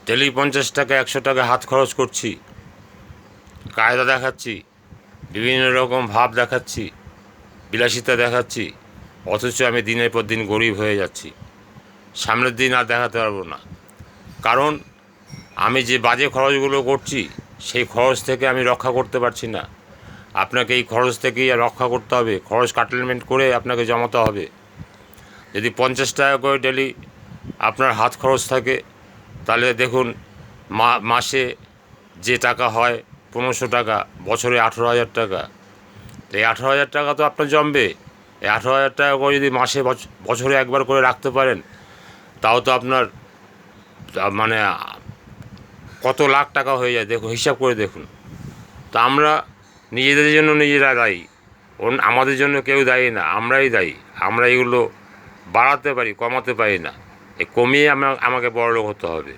Daily 50 টাকা 100 টাকা হাত খরচ করছি, কায়দা দেখাচ্ছি, বিভিন্ন রকম ভাব দেখাচ্ছি, বিলাসিতা দেখাচ্ছি, অথচ আমি দিনের পর দিন গরিব হয়ে যাচ্ছি। সামনের দিন আর দেখাতে পারবো না, কারণ আমি যে বাজে খরচগুলো করছি সেই খরচ থেকে আমি রক্ষা করতে পারছি না। আপনাকে এই খরচ থেকেই রক্ষা করতে হবে, খরচ কাটলমেন্ট করে আপনাকে জমাতে হবে। যদি 50 টাকা করে ডেলি আপনার হাত খরচ থাকে, তাহলে দেখুন মাসে যে টাকা হয় 1500 টাকা, বছরে 18,000 টাকা। তো এই 18,000 টাকা তো আপনার জমবে। এই 18,000 টাকা করে যদি মাসে বছরে একবার করে রাখতে পারেন, তাও তো আপনার মানে কত লাখ টাকা হয়ে যায়, দেখুন, হিসাব করে দেখুন। তা আমরা নিজেদের জন্য নিজেরা দায়ী, আমাদের জন্য কেউ দায়ী না, আমরাই দায়ী। আমরা এগুলো বাড়াতে পারি, কমাতে পারি না। এই কমিয়ে আমাকে বড়লোক হতে হবে।